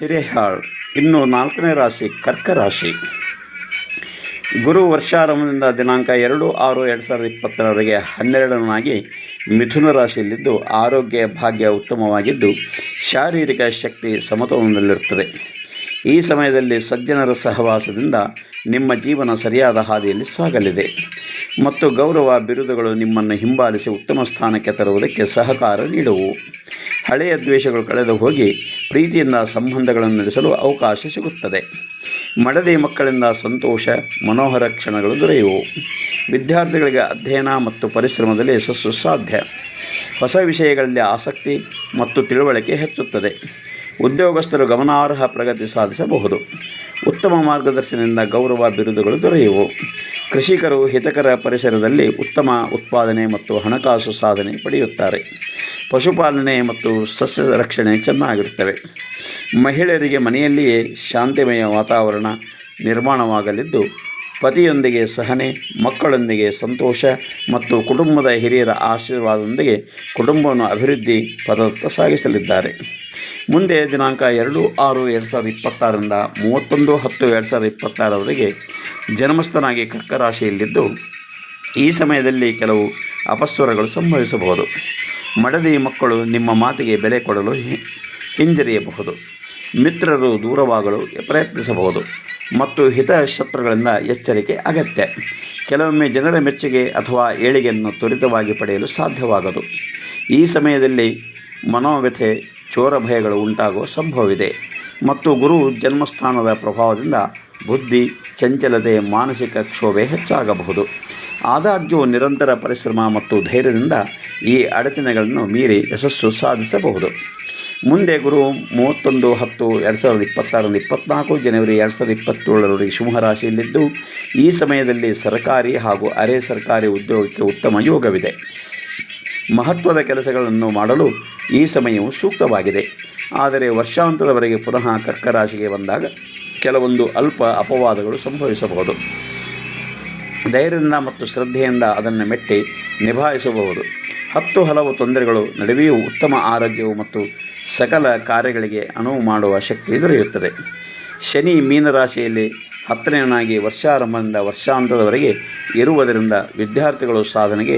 ಹಿರೇಹಾಳ್. ಇನ್ನು 4ನೇ ರಾಶಿ ಕರ್ಕ ರಾಶಿ. ಗುರು ವರ್ಷಾರಂಭದಿಂದ ದಿನಾಂಕ 2/6/2020ರವರೆಗೆ 12ರನಾಗಿ ಮಿಥುನ ರಾಶಿಯಲ್ಲಿದ್ದು ಆರೋಗ್ಯ ಭಾಗ್ಯ ಉತ್ತಮವಾಗಿದ್ದು ಶಾರೀರಿಕ ಶಕ್ತಿ ಸಮತೋಲನದಲ್ಲಿರುತ್ತದೆ. ಈ ಸಮಯದಲ್ಲಿ ಸಜ್ಜನರ ಸಹವಾಸದಿಂದ ನಿಮ್ಮ ಜೀವನ ಸರಿಯಾದ ಹಾದಿಯಲ್ಲಿ ಸಾಗಲಿದೆ ಮತ್ತು ಗೌರವ ಬಿರುದುಗಳು ನಿಮ್ಮನ್ನು ಹಿಂಬಾಲಿಸಿ ಉತ್ತಮ ಸ್ಥಾನಕ್ಕೆ ತರುವುದಕ್ಕೆ ಸಹಕಾರ ನೀಡುವು. ಹಳೆಯ ದ್ವೇಷಗಳು ಕಳೆದು ಹೋಗಿ ಪ್ರೀತಿಯಿಂದ ಸಂಬಂಧಗಳನ್ನು ನಡೆಸಲು ಅವಕಾಶ ಸಿಗುತ್ತದೆ. ಮಡದಿ ಮಕ್ಕಳಿಂದ ಸಂತೋಷ ಮನೋಹರ ಕ್ಷಣಗಳು ದೊರೆಯುವು. ವಿದ್ಯಾರ್ಥಿಗಳಿಗೆ ಅಧ್ಯಯನ ಮತ್ತು ಪರಿಶ್ರಮದಲ್ಲಿ ಯಶಸ್ಸು ಸಾಧ್ಯ. ಹೊಸ ವಿಷಯಗಳಲ್ಲಿ ಆಸಕ್ತಿ ಮತ್ತು ತಿಳುವಳಿಕೆ ಹೆಚ್ಚುತ್ತದೆ. ಉದ್ಯೋಗಸ್ಥರು ಗಮನಾರ್ಹ ಪ್ರಗತಿ ಸಾಧಿಸಬಹುದು. ಉತ್ತಮ ಮಾರ್ಗದರ್ಶನದಿಂದ ಗೌರವ ಬಿರುದುಗಳು ದೊರೆಯುವು. ಕೃಷಿಕರು ಹಿತಕರ ಪರಿಸರದಲ್ಲಿ ಉತ್ತಮ ಉತ್ಪಾದನೆ ಮತ್ತು ಹಣಕಾಸು ಸಾಧನೆ ಪಡೆಯುತ್ತಾರೆ. ಪಶುಪಾಲನೆ ಮತ್ತು ಸಸ್ಯ ರಕ್ಷಣೆ ಚೆನ್ನಾಗಿರುತ್ತವೆ. ಮಹಿಳೆಯರಿಗೆ ಮನೆಯಲ್ಲಿಯೇ ಶಾಂತಿಮಯ ವಾತಾವರಣ ನಿರ್ಮಾಣವಾಗಲಿದ್ದು ಪತಿಯೊಂದಿಗೆ ಸಹನೆ, ಮಕ್ಕಳೊಂದಿಗೆ ಸಂತೋಷ ಮತ್ತು ಕುಟುಂಬದ ಹಿರಿಯರ ಆಶೀರ್ವಾದದೊಂದಿಗೆ ಕುಟುಂಬವನ್ನು ಅಭಿವೃದ್ಧಿ ಪದದತ್ತ ಸಾಗಿಸಲಿದ್ದಾರೆ. ಮುಂದೆ ದಿನಾಂಕ 2/6/2026ರಿಂದ 31/10/2026ರವರೆಗೆ ಜನ್ಮಸ್ಥನಾಗಿ ಕರ್ಕ ರಾಶಿಯಲ್ಲಿದ್ದು ಈ ಸಮಯದಲ್ಲಿ ಕೆಲವು ಅಪಸ್ವರಗಳು ಸಂಭವಿಸಬಹುದು. ಮಡದಿ ಮಕ್ಕಳು ನಿಮ್ಮ ಮಾತಿಗೆ ಬೆಲೆ ಕೊಡಲು ಹಿಂಜರಿಯಬಹುದು. ಮಿತ್ರರು ದೂರವಾಗಲು ಪ್ರಯತ್ನಿಸಬಹುದು ಮತ್ತು ಹಿತಶತ್ರುಗಳಿಂದ ಎಚ್ಚರಿಕೆ ಅಗತ್ಯ. ಕೆಲವೊಮ್ಮೆ ಜನರ ಮೆಚ್ಚುಗೆ ಅಥವಾ ಏಳಿಗೆಯನ್ನು ತ್ವರಿತವಾಗಿ ಪಡೆಯಲು ಸಾಧ್ಯವಾಗದು. ಈ ಸಮಯದಲ್ಲಿ ಮನೋವ್ಯಥೆ, ಚೋರ ಭಯಗಳು ಉಂಟಾಗುವ ಸಂಭವವಿದೆ ಮತ್ತು ಗುರು ಜನ್ಮಸ್ಥಾನದ ಪ್ರಭಾವದಿಂದ ಬುದ್ಧಿ ಚಂಚಲತೆ, ಮಾನಸಿಕ ಕ್ಷೋಭೆ ಹೆಚ್ಚಾಗಬಹುದು. ಆದಾಗ್ಯೂ ನಿರಂತರ ಪರಿಶ್ರಮ ಮತ್ತು ಧೈರ್ಯದಿಂದ ಈ ಅಡಚಣೆಗಳನ್ನು ಮೀರಿ ಯಶಸ್ಸು ಸಾಧಿಸಬಹುದು. ಮುಂದೆ ಗುರು 31/10/2026 24 ಜನವರಿ 2027ರವರೆಗೆ ಸಿಂಹರಾಶಿಯಲ್ಲಿದ್ದು ಈ ಸಮಯದಲ್ಲಿ ಸರ್ಕಾರಿ ಹಾಗೂ ಅರೆ ಸರ್ಕಾರಿ ಉದ್ಯೋಗಕ್ಕೆ ಉತ್ತಮ ಯೋಗವಿದೆ. ಮಹತ್ವದ ಕೆಲಸಗಳನ್ನು ಮಾಡಲು ಈ ಸಮಯವು ಸೂಕ್ತವಾಗಿದೆ. ಆದರೆ ವರ್ಷಾಂತದವರೆಗೆ ಪುನಃ ಕರ್ಕ ರಾಶಿಗೆ ಬಂದಾಗ ಕೆಲವೊಂದು ಅಲ್ಪ ಅಪವಾದಗಳು ಸಂಭವಿಸಬಹುದು. ಧೈರ್ಯದಿಂದ ಮತ್ತು ಶ್ರದ್ಧೆಯಿಂದ ಅದನ್ನು ಮೆಟ್ಟಿ ನಿಭಾಯಿಸಬಹುದು. ಹಲವು ತೊಂದರೆಗಳು ನಡುವೆಯೂ ಉತ್ತಮ ಆರೋಗ್ಯವು ಮತ್ತು ಸಕಲ ಕಾರ್ಯಗಳಿಗೆ ಅನುವು ಮಾಡುವ ಶಕ್ತಿ ದೊರೆಯುತ್ತದೆ. ಶನಿ ಮೀನರಾಶಿಯಲ್ಲಿ 10ನೇನಾಗಿ ವರ್ಷಾರಂಭದಿಂದ ವರ್ಷಾಂತದವರೆಗೆ ಇರುವುದರಿಂದ ವಿದ್ಯಾರ್ಥಿಗಳು ಸಾಧನೆಗೆ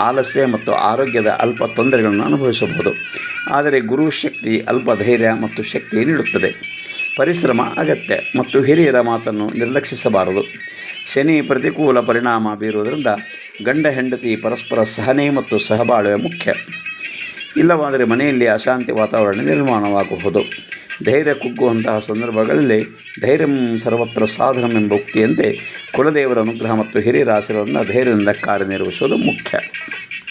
ಆಲಸ್ಯ ಮತ್ತು ಆರೋಗ್ಯದ ಅಲ್ಪ ತೊಂದರೆಗಳನ್ನು ಅನುಭವಿಸಬಹುದು. ಆದರೆ ಗುರು ಶಕ್ತಿ ಅಲ್ಪ ಧೈರ್ಯ ಮತ್ತು ಶಕ್ತಿ ನೀಡುತ್ತದೆ. ಪರಿಶ್ರಮ ಅಗತ್ಯ ಮತ್ತು ಹಿರಿಯರ ಮಾತನ್ನು ನಿರ್ಲಕ್ಷಿಸಬಾರದು. ಶನಿ ಪ್ರತಿಕೂಲ ಪರಿಣಾಮ ಬೀರುವುದರಿಂದ ಗಂಡ ಹೆಂಡತಿ ಪರಸ್ಪರ ಸಹನೆ ಮತ್ತು ಸಹಬಾಳ್ವೆ ಮುಖ್ಯ. ಇಲ್ಲವಾದರೆ ಮನೆಯಲ್ಲಿ ಅಶಾಂತಿ ವಾತಾವರಣ ನಿರ್ಮಾಣವಾಗಬಹುದು. ಧೈರ್ಯ ಕುಗ್ಗುವಂತಹ ಸಂದರ್ಭಗಳಲ್ಲಿ ಧೈರ್ಯಂ ಸರ್ವತ್ರ ಸಾಧನಂ ಎಂಬ ಉಕ್ತಿಯಂತೆ ಕುಲದೇವರ ಅನುಗ್ರಹ ಮತ್ತು ಹಿರಿಯರ ಆಶೀರ್ವಾದದಿಂದ ಧೈರ್ಯದಿಂದ ಕಾರ್ಯನಿರ್ವಹಿಸುವುದು ಮುಖ್ಯ.